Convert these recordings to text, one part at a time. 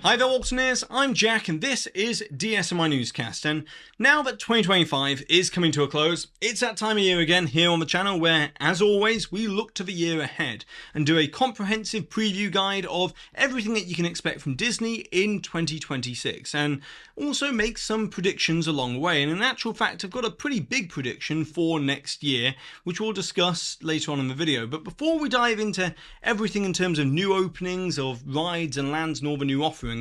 Hi there Waltineers, I'm Jack and this is DSNY Newscast, and now that 2025 is coming to a close, it's that time of year again here on the channel where, as always, we look to the year ahead and do a comprehensive preview guide of everything that you can expect from Disney in 2026 and also make some predictions along the way. And in actual fact, I've got a pretty big prediction for next year, which we'll discuss later on in the video. But before we dive into everything in terms of new openings of rides and lands and all the new offerings,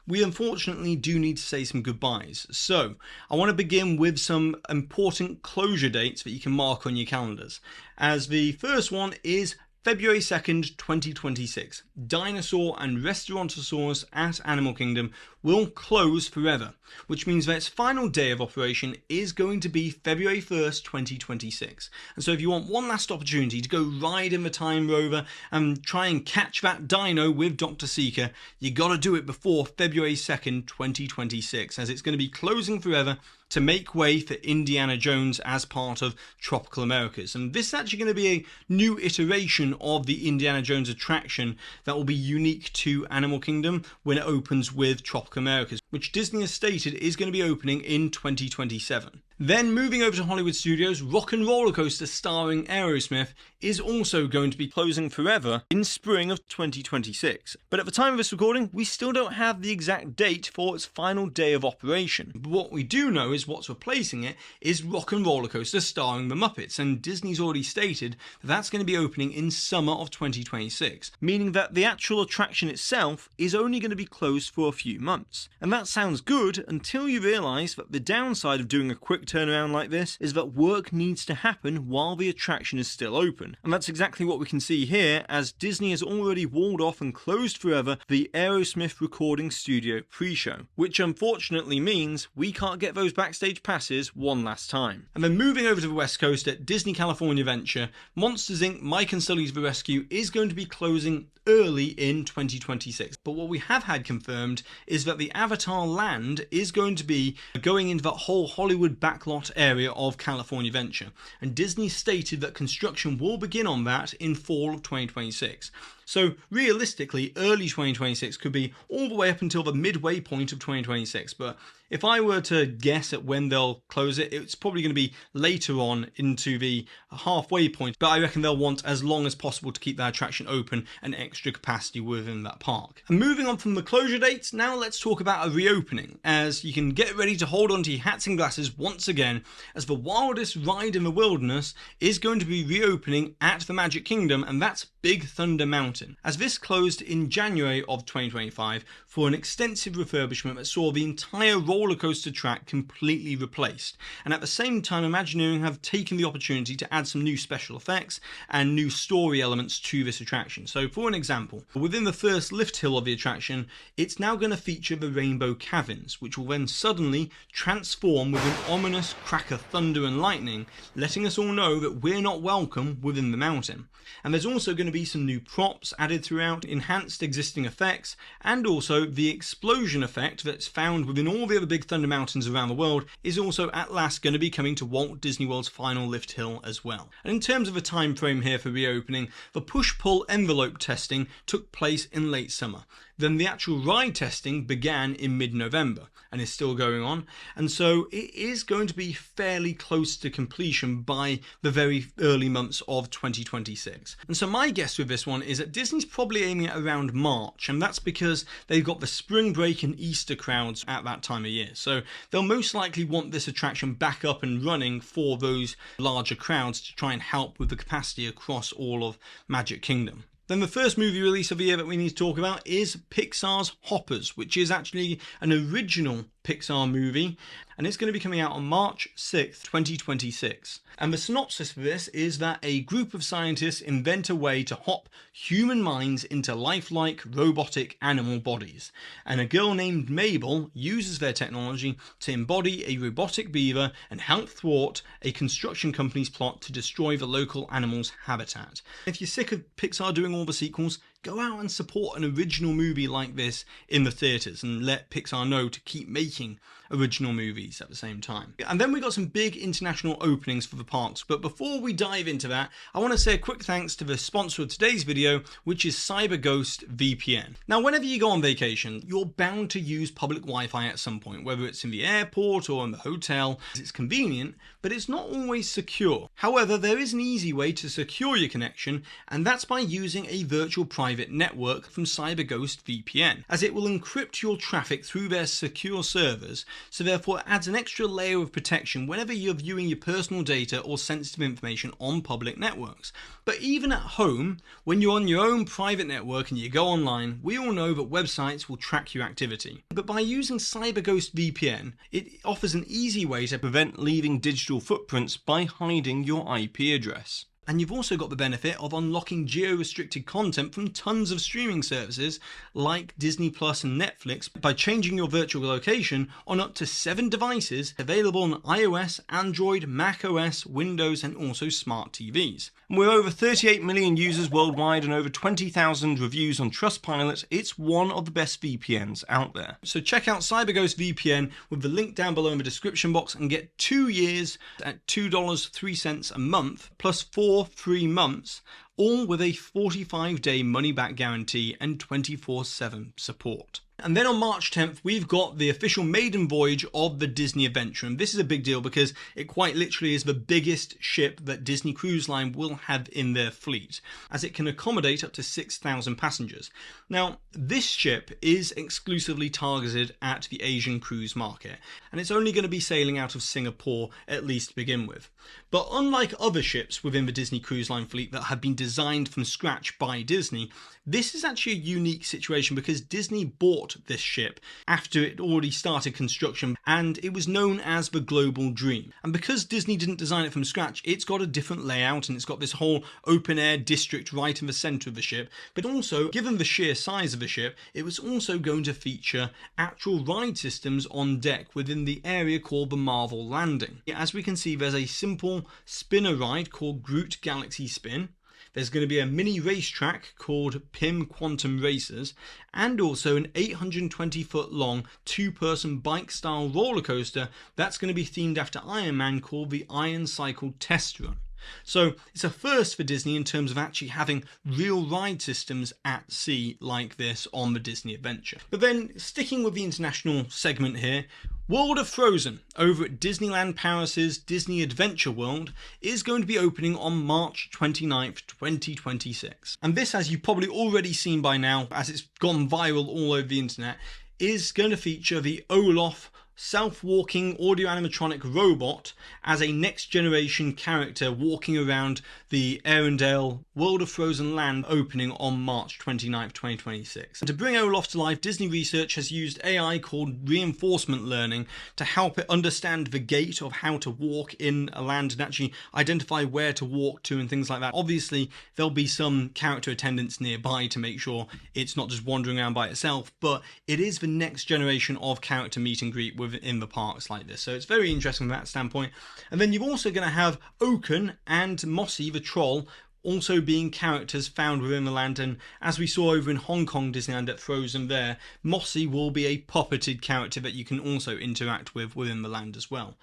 we unfortunately do need to say some goodbyes. So I want to begin with some important closure dates that you can mark on your calendars. As the first one is February 2nd, 2026. Dinosaur and Restaurantosaurus at Animal Kingdom will close forever, which means that its final day of operation is going to be February 1st, 2026. And so if you want one last opportunity to go ride in the Time Rover and try and catch that dino with Dr. Seeker, you got to do it before February 2nd, 2026, as it's going to be closing forever to make way for Indiana Jones as part of Tropical Americas. And this is actually going to be a new iteration of the Indiana Jones attraction that will be unique to Animal Kingdom when it opens with Tropical Americas, which Disney has stated is going to be opening in 2027. Then moving over to Hollywood Studios, Rock and Roller Coaster starring Aerosmith is also going to be closing forever in spring of 2026. But at the time of this recording, we still don't have the exact date for its final day of operation. But what we do know is what's replacing it is Rock and Roller Coaster starring the Muppets, and Disney's already stated that that's going to be opening in summer of 2026, meaning that the actual attraction itself is only going to be closed for a few months. And that sounds good until you realise that the downside of doing a quick turnaround like this is that work needs to happen while the attraction is still open. And that's exactly what we can see here, as Disney has already walled off and closed forever the Aerosmith recording studio pre-show, which unfortunately means we can't get those backstage passes one last time. And then moving over to the West Coast at Disney California Adventure, Monsters Inc. Mike and Sully's The Rescue is going to be closing early in 2026. But what we have had confirmed is that the Avatar Land is going to be going into that whole Hollywood backlot area of California Adventure, and Disney stated that construction will begin on that in fall of 2026. So realistically, early 2026 could be all the way up until the midway point of 2026. But if I were to guess at when they'll close it, it's probably going to be later on into the halfway point. But I reckon they'll want as long as possible to keep that attraction open and extra capacity within that park. And moving on from the closure dates, now let's talk about a reopening, as you can get ready to hold on to your hats and glasses once again, as the wildest ride in the wilderness is going to be reopening at the Magic Kingdom, and that's Big Thunder Mountain, as this closed in January of 2025 for an extensive refurbishment that saw the entire roller coaster track completely replaced. And at the same time, Imagineering have taken the opportunity to add some new special effects and new story elements to this attraction. So for an example, within the first lift hill of the attraction, it's now going to feature the Rainbow Caverns, which will then suddenly transform with an ominous crack of thunder and lightning, letting us all know that we're not welcome within the mountain. And there's also going to be some new props added throughout, enhanced existing effects, and also the explosion effect that's found within all the other Big Thunder Mountains around the world is also at last going to be coming to Walt Disney World's final lift hill as well. And in terms of a time frame here for reopening, the push-pull envelope testing took place in late summer. Then the actual ride testing began in mid-November and is still going on, and so it is going to be fairly close to completion by the very early months of 2026. And so my guess with this one is that Disney's probably aiming at around March, and that's because they've got the spring break and Easter crowds at that time of year. So they'll most likely want this attraction back up and running for those larger crowds to try and help with the capacity across all of Magic Kingdom. Then the first movie release of the year that we need to talk about is Pixar's Hoppers, which is actually an original Pixar movie, and it's going to be coming out on March 6th, 2026. And the synopsis for this is that a group of scientists invent a way to hop human minds into lifelike robotic animal bodies, and a girl named Mabel uses their technology to embody a robotic beaver and help thwart a construction company's plot to destroy the local animal's habitat. If you're sick of Pixar doing all the sequels, go out and support an original movie like this in the theatres and let Pixar know to keep making original movies at the same time. And then we got some big international openings for the parks, but before we dive into that, I want to say a quick thanks to the sponsor of today's video, which is CyberGhost VPN. Now, whenever you go on vacation, you're bound to use public Wi-Fi at some point, whether it's in the airport or in the hotel. It's convenient, but it's not always secure. However, there is an easy way to secure your connection, and that's by using a virtual private network from CyberGhost VPN, as it will encrypt your traffic through their secure servers, so therefore it adds an extra layer of protection whenever you're viewing your personal data or sensitive information on public networks. But even at home, when you're on your own private network and you go online, we all know that websites will track your activity. But by using CyberGhost VPN, it offers an easy way to prevent leaving digital footprints by hiding your IP address. And you've also got the benefit of unlocking geo-restricted content from tons of streaming services like Disney Plus and Netflix by changing your virtual location on up to 7 devices available on iOS, Android, macOS, Windows, and also smart TVs. And with over 38 million users worldwide and over 20,000 reviews on Trustpilot, it's one of the best VPNs out there. So check out CyberGhost VPN with the link down below in the description box and get 2 years at $2.03 a month plus 4 free months, all with a 45-day money-back guarantee and 24/7 support. And then on March 10th, we've got the official maiden voyage of the Disney Adventure. And this is a big deal because it quite literally is the biggest ship that Disney Cruise Line will have in their fleet, as it can accommodate up to 6,000 passengers. Now, this ship is exclusively targeted at the Asian cruise market, and it's only going to be sailing out of Singapore, at least to begin with. But unlike other ships within the Disney Cruise Line fleet that have been designed from scratch by Disney, this is actually a unique situation because Disney bought this ship after it already started construction, and it was known as the Global Dream. And because Disney didn't design it from scratch, it's got a different layout and it's got this whole open air district right in the center of the ship. But also, given the sheer size of the ship, it was also going to feature actual ride systems on deck within the area called the Marvel Landing. As we can see, there's a simple spinner ride called Groot Galaxy Spin. There's going to be a mini racetrack called PIM Quantum Racers, and also an 820-foot long 2-person bike-style roller coaster that's going to be themed after Iron Man called the Iron Cycle Test Run. So it's a first for Disney in terms of actually having real ride systems at sea like this on the Disney Adventure. But then sticking with the international segment here, World of Frozen over at Disneyland Paris's Disney Adventure World is going to be opening on March 29th, 2026. And this, as you've probably already seen by now, as it's gone viral all over the internet, is going to feature the Olaf self-walking audio animatronic robot as a next generation character walking around the Arendelle World of Frozen Land opening on March 29th, 2026. And to bring Olaf to life, Disney Research has used AI called reinforcement learning to help it understand the gait of how to walk in a land and actually identify where to walk to and things like that. Obviously, there'll be some character attendants nearby to make sure it's not just wandering around by itself, but it is the next generation of character meet and greet within the parks like this. So it's very interesting from that standpoint. And then you're also going to have Oaken and Mossy the troll also being characters found within the land, and as we saw over in Hong Kong Disneyland at Frozen there, Mossy will be a puppeted character that you can also interact with within the land as well.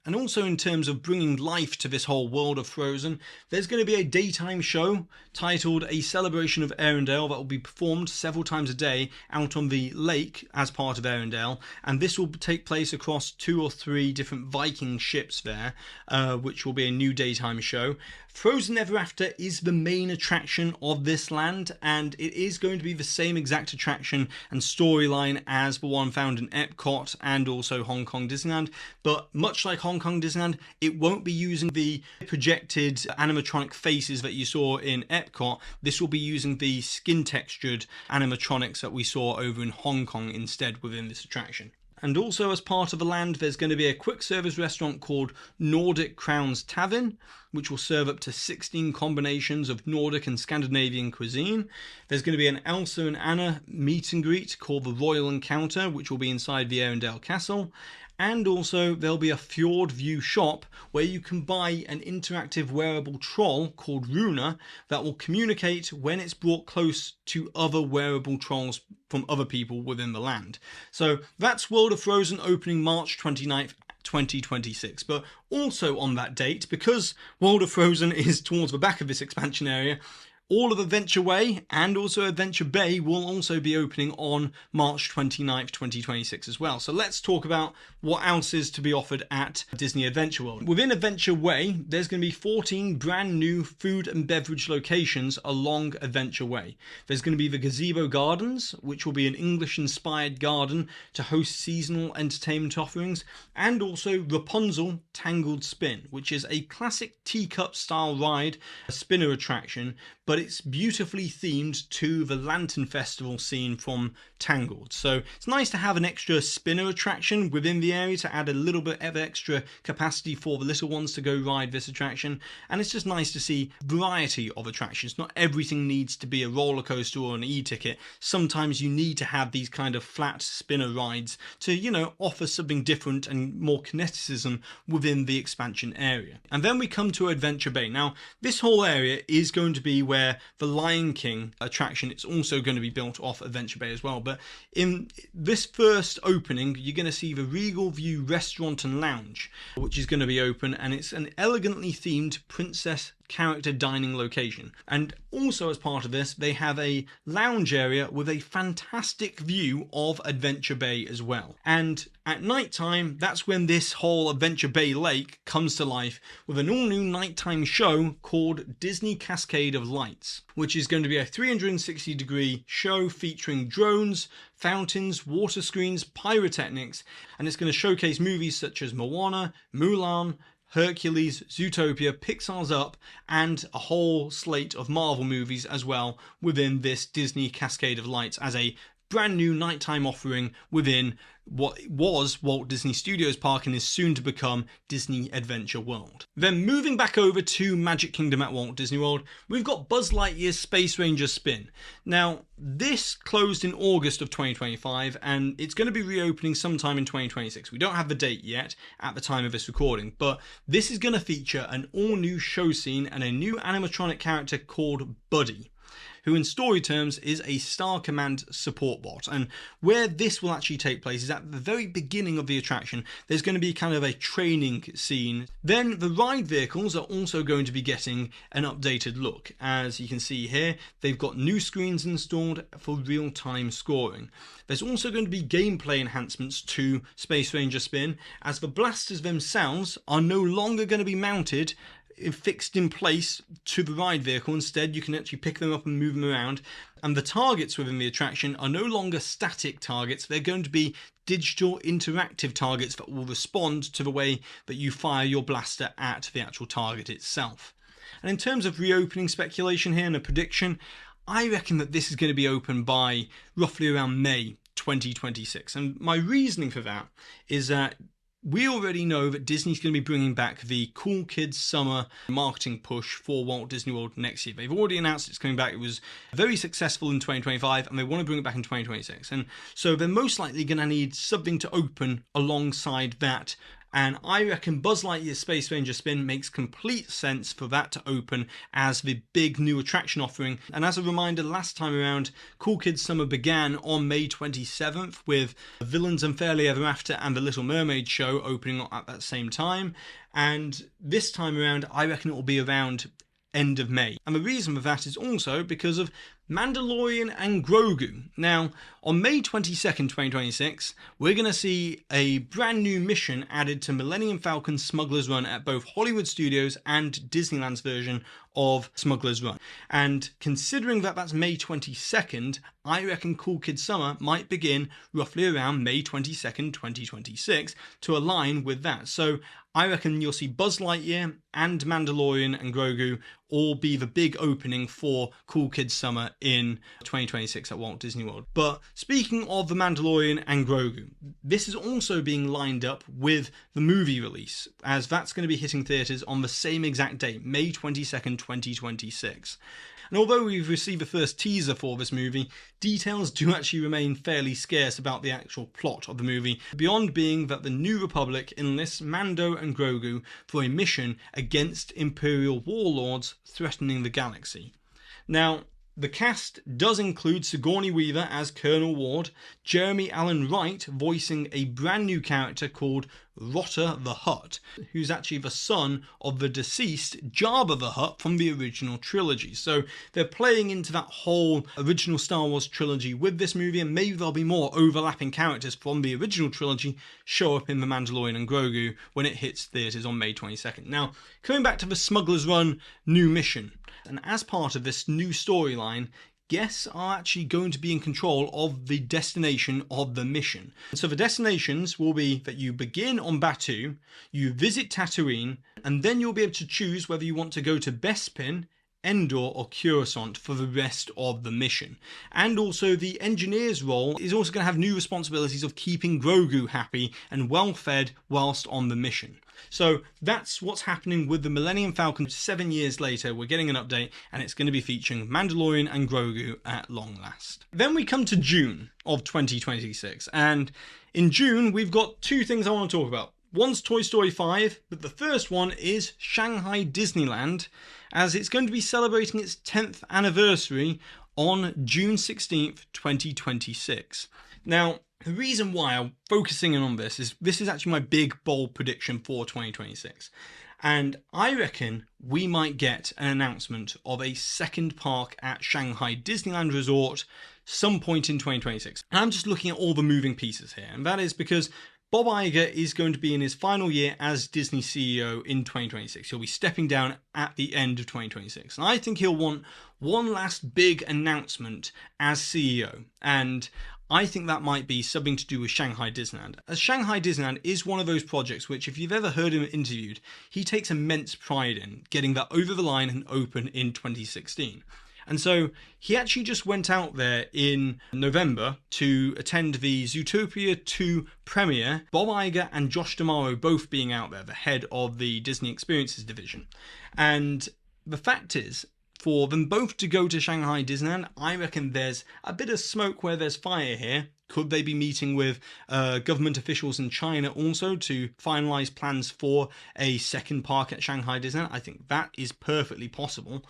And also in terms of bringing life to this whole world of Frozen, there's going to be a daytime show titled A Celebration of Arendelle that will be performed several times a day out on the lake as part of Arendelle, and this will take place across 2 or 3 different Viking ships there, which will be a new daytime show. Frozen Ever After is the main attraction of this land, and it is going to be the same exact attraction and storyline as the one found in EPCOT and also Hong Kong Disneyland, but much like Hong Kong Disneyland, it won't be using the projected animatronic faces that you saw in EPCOT. This will be using the skin textured animatronics that we saw over in Hong Kong instead within this attraction. And also as part of the land, there's going to be a quick service restaurant called Nordic Crowns Tavern, which will serve up to 16 combinations of Nordic and Scandinavian cuisine. There's going to be an Elsa and Anna meet and greet called the Royal Encounter, which will be inside the Arendelle Castle. And also there'll be a fjord view shop where you can buy an interactive wearable troll called Runa that will communicate when it's brought close to other wearable trolls from other people within the land. So that's World of Frozen opening March 29th, 2026. But also on that date, because World of Frozen is towards the back of this expansion area, all of Adventure Way and also Adventure Bay will also be opening on March 29th, 2026 as well. So let's talk about what else is to be offered at Disney Adventure World. Within Adventure Way, there's going to be 14 brand new food and beverage locations along Adventure Way. There's going to be the Gazebo Gardens, which will be an English-inspired garden to host seasonal entertainment offerings, and also Rapunzel Tangled Spin, which is a classic teacup-style ride, a spinner attraction, but it's beautifully themed to the Lantern Festival scene from Tangled. So it's nice to have an extra spinner attraction within the area to add a little bit of extra capacity for the little ones to go ride this attraction. And it's just nice to see variety of attractions. Not everything needs to be a roller coaster or an e-ticket. Sometimes you need to have these kind of flat spinner rides to, you know, offer something different and more kineticism within the expansion area. And then we come to Adventure Bay. Now, this whole area is going to be where the Lion King attraction is also going to be built off Adventure Bay as well. But in this first opening, you're going to see the Regal View Restaurant and Lounge, which is going to be open, and it's an elegantly themed princess character dining location. And also as part of this, they have a lounge area with a fantastic view of Adventure Bay as well. And at night time, that's when this whole Adventure Bay Lake comes to life with an all-new nighttime show called Disney Cascade of Lights, which is going to be a 360-degree show featuring drones, fountains, water screens, pyrotechnics, and it's going to showcase movies such as Moana, Mulan, Hercules, Zootopia, Pixar's Up, and a whole slate of Marvel movies as well within this Disney Cascade of Lights as a brand new nighttime offering within what was Walt Disney Studios Park and is soon to become Disney Adventure World. Then moving back over to Magic Kingdom at Walt Disney World, we've got Buzz Lightyear's Space Ranger Spin. Now, this closed in August of 2025 and it's going to be reopening sometime in 2026. We don't have the date yet at the time of this recording, but this is going to feature an all-new show scene and a new animatronic character called Buddy, who in story terms is a Star Command support bot. And where this will actually take place is at the very beginning of the attraction. There's going to be kind of a training scene. Then the ride vehicles are also going to be getting an updated look. As you can see here, they've got new screens installed for real-time scoring. There's also going to be gameplay enhancements to Space Ranger Spin, as the blasters themselves are no longer going to be mounted fixed in place to the ride vehicle. Instead, you can actually pick them up and move them around, and the targets within the attraction are no longer static targets. They're going to be digital interactive targets that will respond to the way that you fire your blaster at the actual target itself. And in terms of reopening speculation here and a prediction, I reckon that this is going to be open by roughly around May 2026, and my reasoning for that is that we already know that Disney's going to be bringing back the Cool Kids Summer marketing push for Walt Disney World next year. They've already announced it's coming back. It was very successful in 2025 and they want to bring it back in 2026. And so they're most likely going to need something to open alongside that. And I reckon Buzz Lightyear's Space Ranger Spin makes complete sense for that to open as the big new attraction offering. And as a reminder, last time around, Cool Kids Summer began on May 27th with Villains Unfairly Ever After and The Little Mermaid show opening at that same time. And this time around, I reckon it will be around end of May. And the reason for that is also because of Mandalorian and Grogu. Now, on May 22nd, 2026, we're going to see a brand new mission added to Millennium Falcon Smuggler's Run at both Hollywood Studios and Disneyland's version of Smuggler's Run. And considering that that's May 22nd, I reckon Cool Kids Summer might begin roughly around May 22nd, 2026 to align with that. So I reckon you'll see Buzz Lightyear and Mandalorian and Grogu all be the big opening for Cool Kids Summer in 2026 at Walt Disney World. But speaking of the Mandalorian and Grogu, this is also being lined up with the movie release, as that's going to be hitting theatres on the same exact date, May 22nd, 2026. And although we've received the first teaser for this movie, details do actually remain fairly scarce about the actual plot of the movie, beyond being that the New Republic enlists Mando and Grogu for a mission against Imperial warlords threatening the galaxy. Now, the cast does include Sigourney Weaver as Colonel Ward, Jeremy Allen Wright voicing a brand new character called Rotter the Hutt, who's actually the son of the deceased Jabba the Hutt from the original trilogy. So they're playing into that whole original Star Wars trilogy with this movie, and maybe there'll be more overlapping characters from the original trilogy show up in The Mandalorian and Grogu when it hits theatres on May 22nd. Now, coming back to the Smuggler's Run new mission, and as part of this new storyline, guests are actually going to be in control of the destination of the mission. So the destinations will be that you begin on Batuu, you visit Tatooine, and then you'll be able to choose whether you want to go to Bespin, Endor or Coruscant for the rest of the mission. And also the engineer's role is also going to have new responsibilities of keeping Grogu happy and well fed whilst on the mission. So that's what's happening with the Millennium Falcon. 7 years later, we're getting an update, and it's going to be featuring Mandalorian and Grogu at long last. Then we come to June of 2026, and in June we've got two things I want to talk about. One's Toy Story 5, but the first one is Shanghai Disneyland, as it's going to be celebrating its 10th anniversary on June 16th, 2026. Now, the reason why I'm focusing in on this is actually my big, bold prediction for 2026. And I reckon we might get an announcement of a second park at Shanghai Disneyland Resort some point in 2026. And I'm just looking at all the moving pieces here, and that is because Bob Iger is going to be in his final year as Disney CEO in 2026. He'll be stepping down at the end of 2026. And I think he'll want one last big announcement as CEO. And I think that might be something to do with Shanghai Disneyland. As Shanghai Disneyland is one of those projects which, if you've ever heard him interviewed, he takes immense pride in getting that over the line and open in 2016. And so he actually just went out there in November to attend the Zootopia 2 premiere, Bob Iger and Josh D'Amaro both being out there, the head of the Disney Experiences division. And the fact is, for them both to go to Shanghai Disneyland, I reckon there's a bit of smoke where there's fire here. Could they be meeting with government officials in China also to finalise plans for a second park at Shanghai Disneyland? I think that is perfectly possible.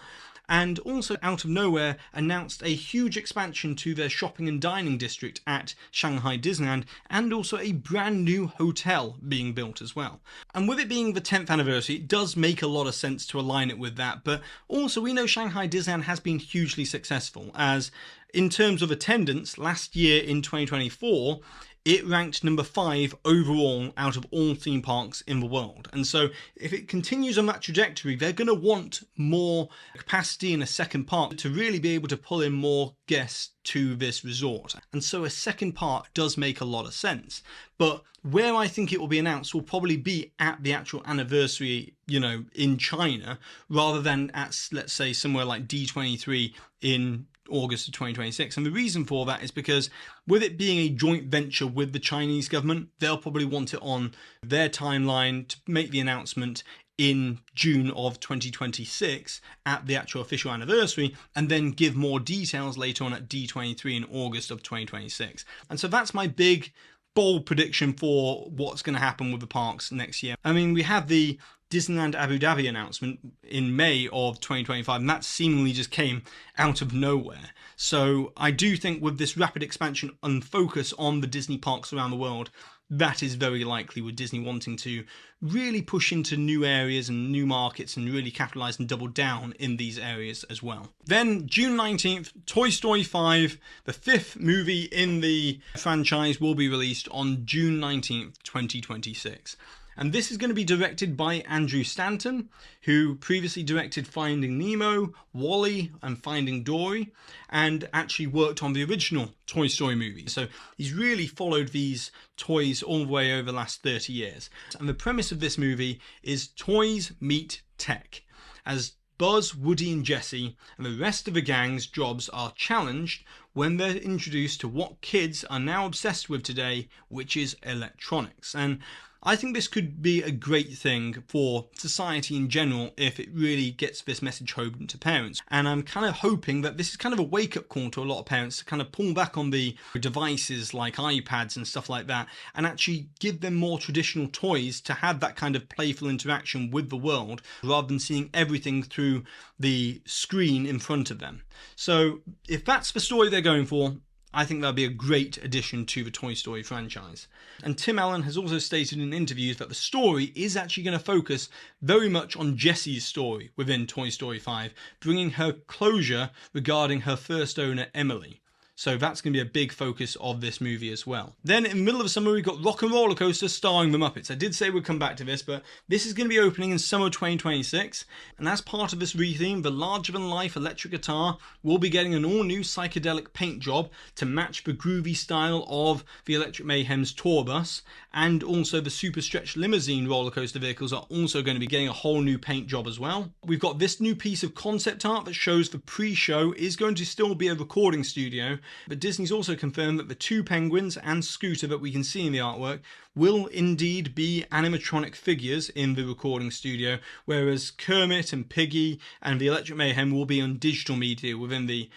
And also, out of nowhere, announced a huge expansion to their shopping and dining district at Shanghai Disneyland, and also a brand new hotel being built as well. And with it being the 10th anniversary, it does make a lot of sense to align it with that, but also we know Shanghai Disneyland has been hugely successful, as in terms of attendance, last year in 2024, it ranked number 5 overall out of all theme parks in the world. And so if it continues on that trajectory, they're going to want more capacity in a second park to really be able to pull in more guests to this resort. And so a second park does make a lot of sense. But where I think it will be announced will probably be at the actual anniversary, in China, rather than at, let's say, somewhere like D23 in August of 2026. And the reason for that is because with it being a joint venture with the Chinese government, they'll probably want it on their timeline to make the announcement in June of 2026 at the actual official anniversary, and then give more details later on at D23 in August of 2026. And so that's my big, bold prediction for what's going to happen with the parks next year. I mean, we have the Disneyland Abu Dhabi announcement in May of 2025, and that seemingly just came out of nowhere. So I do think with this rapid expansion and focus on the Disney parks around the world, that is very likely, with Disney wanting to really push into new areas and new markets and really capitalise and double down in these areas as well. Then June 19th, Toy Story 5, the 5th movie in the franchise, will be released on June 19th, 2026. And this is going to be directed by Andrew Stanton, who previously directed Finding Nemo, WALL-E and Finding Dory, and actually worked on the original Toy Story movie. So he's really followed these toys all the way over the last 30 years. And the premise of this movie is toys meet tech, as Buzz, Woody and Jessie and the rest of the gang's jobs are challenged when they're introduced to what kids are now obsessed with today, which is electronics. And I think this could be a great thing for society in general if it really gets this message home to parents. And I'm kind of hoping that this is kind of a wake-up call to a lot of parents to kind of pull back on the devices like iPads and stuff like that, and actually give them more traditional toys to have that kind of playful interaction with the world, rather than seeing everything through the screen in front of them. So if that's the story they're going for, I think that'll be a great addition to the Toy Story franchise. And Tim Allen has also stated in interviews that the story is actually going to focus very much on Jessie's story within Toy Story 5, bringing her closure regarding her first owner, Emily. So that's going to be a big focus of this movie as well. Then in the middle of the summer, we've got Rock and Roller Coaster starring the Muppets. I did say we'd come back to this, but this is going to be opening in summer 2026. And as part of this retheme, the larger-than-life electric guitar will be getting an all-new psychedelic paint job to match the groovy style of the Electric Mayhem's tour bus. And also the super stretch limousine roller coaster vehicles are also going to be getting a whole new paint job as well. We've got this new piece of concept art that shows the pre-show is going to still be a recording studio, but Disney's also confirmed that the two penguins and Scooter that we can see in the artwork will indeed be animatronic figures in the recording studio, whereas Kermit and Piggy and the Electric Mayhem will be on digital media within the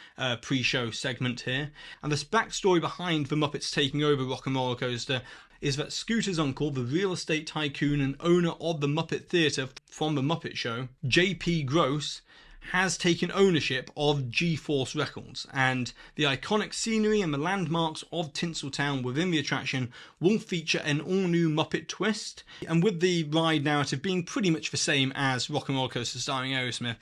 pre-show segment here. And this backstory behind the Muppets taking over Rock and Roller Coaster is that Scooter's uncle, the real estate tycoon and owner of the Muppet Theatre from the Muppet Show, J.P. Gross, has taken ownership of G-Force Records, and the iconic scenery and the landmarks of Tinseltown within the attraction will feature an all-new Muppet twist. And with the ride narrative being pretty much the same as Rock and Roller Coaster starring Aerosmith,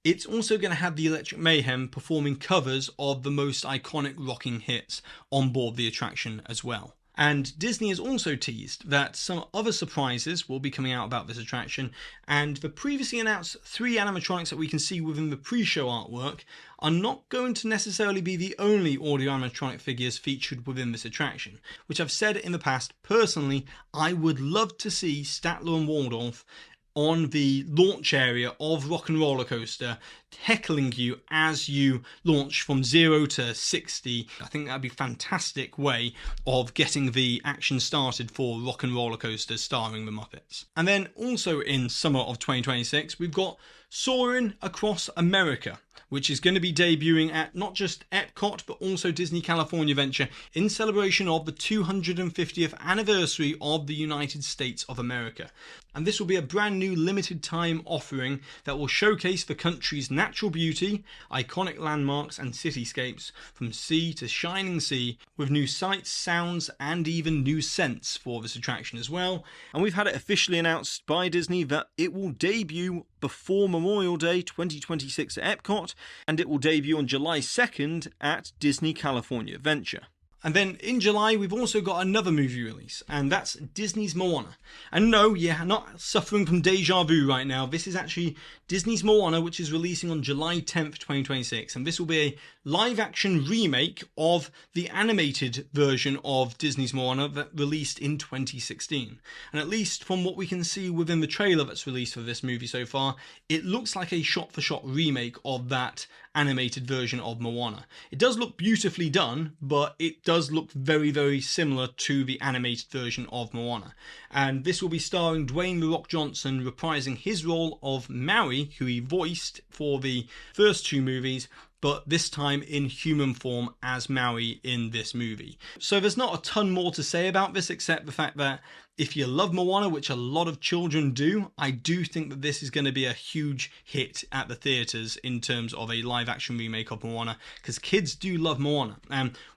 it's also going to have the Electric Mayhem performing covers of the most iconic rocking hits on board the attraction as well. And Disney has also teased that some other surprises will be coming out about this attraction, and the previously announced 3 animatronics that we can see within the pre-show artwork are not going to necessarily be the only audio animatronic figures featured within this attraction, which I've said in the past, personally, I would love to see Statler and Waldorf on the launch area of Rock and Roller Coaster, heckling you as you launch from 0 to 60. I think that'd be a fantastic way of getting the action started for Rock and Roller Coaster starring the Muppets. And then also in summer of 2026, we've got Soarin' Across America, which is going to be debuting at not just EPCOT but also Disney California Adventure in celebration of the 250th anniversary of the United States of America. And this will be a brand new limited time offering that will showcase the country's natural beauty, iconic landmarks and cityscapes from sea to shining sea, with new sights, sounds and even new scents for this attraction as well. And we've had it officially announced by Disney that it will debut before Memorial Day 2026 at EPCOT, and it will debut on July 2nd at Disney California Adventure. And then in July, we've also got another movie release, and that's Disney's Moana. And no, yeah, not suffering from deja vu right now. This is actually Disney's Moana, which is releasing on July 10th, 2026. And this will be a live-action remake of the animated version of Disney's Moana that released in 2016. And at least from what we can see within the trailer that's released for this movie so far, it looks like a shot-for-shot remake of that animated version of Moana. It does look beautifully done, but it does look very, very similar to the animated version of Moana. And this will be starring Dwayne "The Rock" Johnson reprising his role of Maui, who he voiced for the first 2 movies, but this time in human form as Maui in this movie. So there's not a ton more to say about this except the fact that if you love Moana, which a lot of children do, I do think that this is going to be a huge hit at the theatres in terms of a live-action remake of Moana, because kids do love Moana.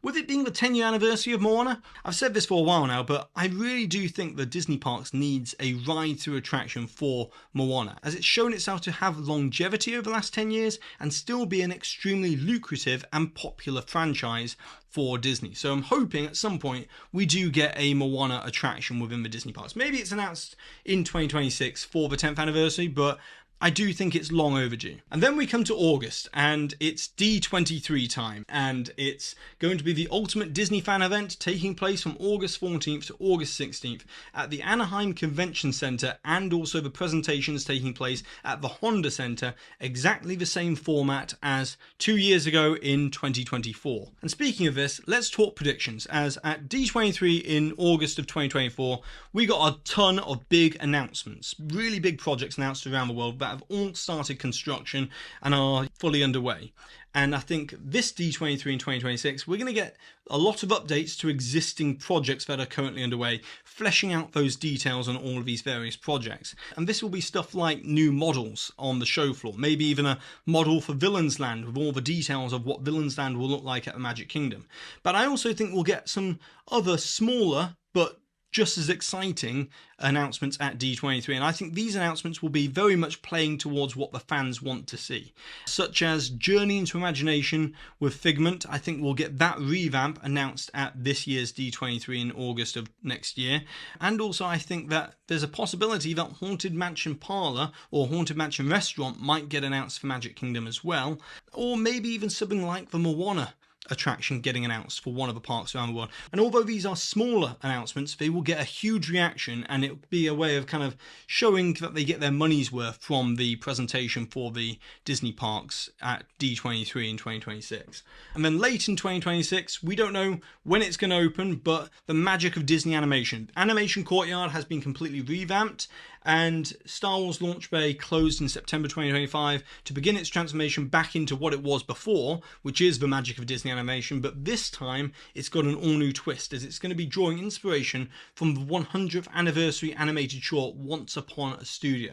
With it being the 10-year anniversary of Moana, I've said this for a while now, but I really do think that Disney Parks needs a ride-through attraction for Moana, as it's shown itself to have longevity over the last 10 years and still be an extremely lucrative and popular franchise for Disney. So I'm hoping at some point we do get a Moana attraction within the Disney Parks. Maybe it's announced in 2026 for the 10th anniversary, but I do think it's long overdue. And then we come to August, and it's D23 time, and it's going to be the ultimate Disney fan event taking place from August 14th to August 16th at the Anaheim Convention Center, and also the presentations taking place at the Honda Center, exactly the same format as 2 years ago in 2024. And speaking of this, let's talk predictions, as at D23 in August of 2024, we got a ton of big announcements, really big projects announced around the world that have all started construction and are fully underway. And I think this D23 in 2026, we're going to get a lot of updates to existing projects that are currently underway, fleshing out those details on all of these various projects. And this will be stuff like new models on the show floor, maybe even a model for Villains Land with all the details of what Villains Land will look like at the Magic Kingdom. But I also think we'll get some other smaller but just as exciting announcements at D23, and I think these announcements will be very much playing towards what the fans want to see, such as Journey into Imagination with Figment. I think we'll get that revamp announced at this year's D23 in August of next year, and also I think that there's a possibility that Haunted Mansion Parlour or Haunted Mansion Restaurant might get announced for Magic Kingdom as well, or maybe even something like the Moana attraction getting announced for one of the parks around the world. And although these are smaller announcements, they will get a huge reaction, and it will be a way of kind of showing that they get their money's worth from the presentation for the Disney parks at D23 in 2026. And then late in 2026, we don't know when it's going to open, but the magic of Disney animation. Animation Courtyard has been completely revamped, and Star Wars Launch Bay closed in September 2025 to begin its transformation back into what it was before, which is the magic of Disney animation, but this time it's got an all-new twist, as it's going to be drawing inspiration from the 100th anniversary animated short Once Upon a Studio.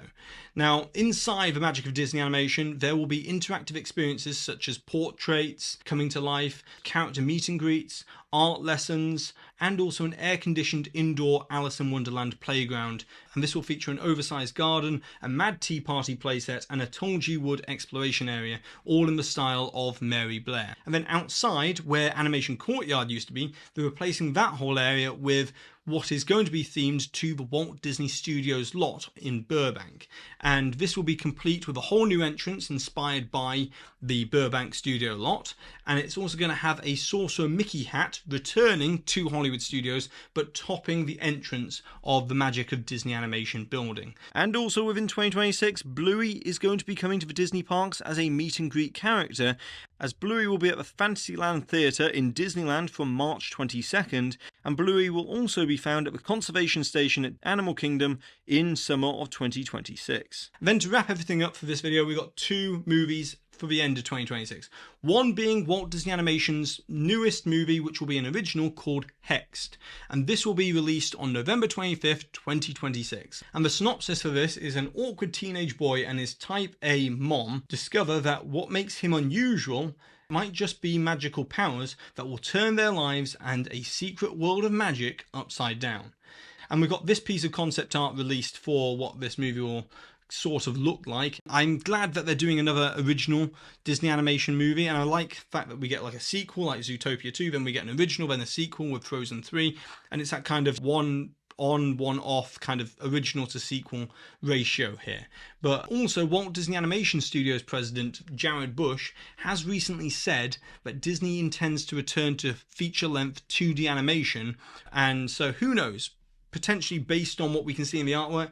Now, inside the magic of Disney animation, there will be interactive experiences such as portraits coming to life, character meet and greets, art lessons, and also an air-conditioned indoor Alice in Wonderland playground. And this will feature an oversized garden, a Mad Tea Party playset, and a Tongji Wood exploration area, all in the style of Mary Blair. And then outside, where Animation Courtyard used to be, they're replacing that whole area with what is going to be themed to the Walt Disney Studios lot in Burbank. And this will be complete with a whole new entrance inspired by the Burbank studio lot. And it's also going to have a Sorcerer Mickey hat returning to Hollywood Studios, but topping the entrance of the magic of Disney animation building. And also within 2026, BLUEY is going to be coming to the Disney parks as a meet and greet character, as BLUEY will be at the Fantasyland Theatre in Disneyland from March 22nd, and BLUEY will also be found at the Conservation Station at Animal Kingdom in summer of 2026. Then to wrap everything up for this video, we got two movies for the end of 2026. One being Walt Disney Animation's newest movie, which will be an original called HEXED, and this will be released on November 25th, 2026. And the synopsis for this is an awkward teenage boy and his type A mom discover that what makes him unusual might just be magical powers that will turn their lives and a secret world of magic upside down. And we've got this piece of concept art released for what this movie will sort of look like. I'm glad that they're doing another original Disney animation movie, and I like the fact that we get like a sequel like Zootopia 2, then we get an original, then a sequel with Frozen 3, and it's that kind of one on, one off kind of original to sequel ratio here. But also, Walt Disney Animation Studios president Jared Bush has recently said that Disney intends to return to feature-length 2D animation, and so who knows, potentially based on what we can see in the artwork,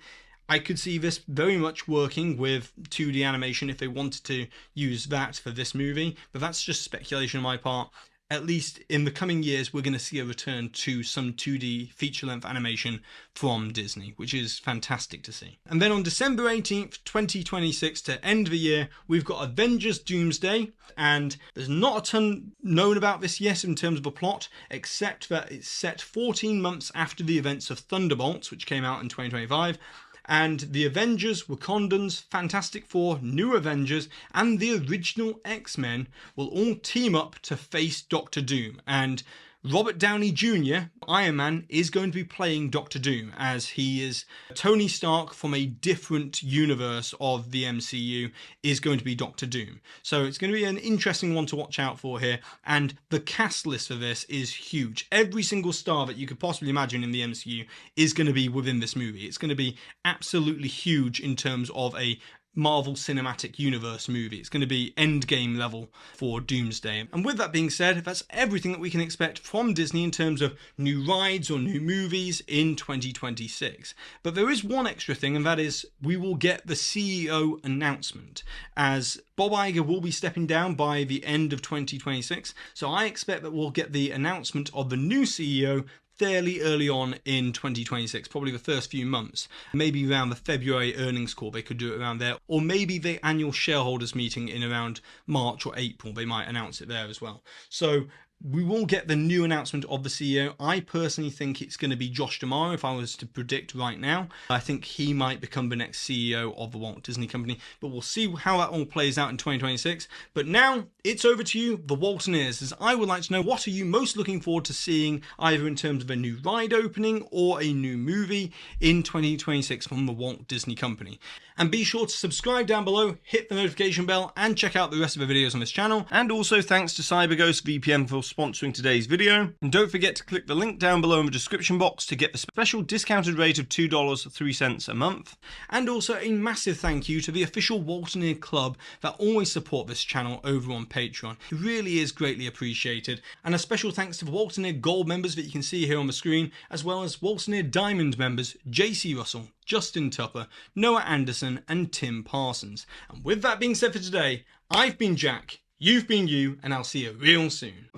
I could see this very much working with 2D animation if they wanted to use that for this movie, but that's just speculation on my part. At least in the coming years, we're going to see a return to some 2D feature-length animation from Disney, which is fantastic to see. And then on December 18th, 2026, to end the year, we've got Avengers Doomsday, and there's not a ton known about this yet in terms of a plot, except that it's set 14 months after the events of Thunderbolts, which came out in 2025, and the Avengers, Wakandans, Fantastic Four, New Avengers, and the original X-Men will all team up to face Doctor Doom. And Robert Downey Jr., Iron Man, is going to be playing Doctor Doom, as he is Tony Stark from a different universe of the MCU, is going to be Doctor Doom. So it's going to be an interesting one to watch out for here, and the cast list for this is huge. Every single star that you could possibly imagine in the MCU is going to be within this movie. It's going to be absolutely huge in terms of a Marvel Cinematic Universe movie. It's going to be Endgame level for Doomsday. And with that being said, that's everything that we can expect from Disney in terms of new rides or new movies in 2026. But there is one extra thing, and that is we will get the CEO announcement, as Bob Iger will be stepping down by the end of 2026. So I expect that we'll get the announcement of the new CEO fairly early on in 2026, probably the first few months. Maybe around the February earnings call, they could do it around there, or maybe the annual shareholders meeting in around March or April, they might announce it there as well. So we will get the new announcement of the CEO. I personally think it's going to be Josh D'Amaro, if I was to predict right now. I think he might become the next CEO of the Walt Disney Company, but we'll see how that all plays out in 2026. But now it's over to you, the Waltineers, as I would like to know, what are you most looking forward to seeing, either in terms of a new ride opening or a new movie in 2026 from the Walt Disney Company? And be sure to subscribe down below, hit the notification bell, and check out the rest of the videos on this channel. And also thanks to CyberGhost VPN for sponsoring today's video. And don't forget to click the link down below in the description box to get the special discounted rate of $2.03 a month. And also a massive thank you to the official Waltineer Club that always support this channel over on Patreon. It really is greatly appreciated. And a special thanks to the Waltineer Gold members that you can see here on the screen, as well as Waltineer Diamond members JC Russell, Justin Tupper, Noah Anderson, and Tim Parsons. And with that being said for today, I've been Jack, you've been you, and I'll see you real soon.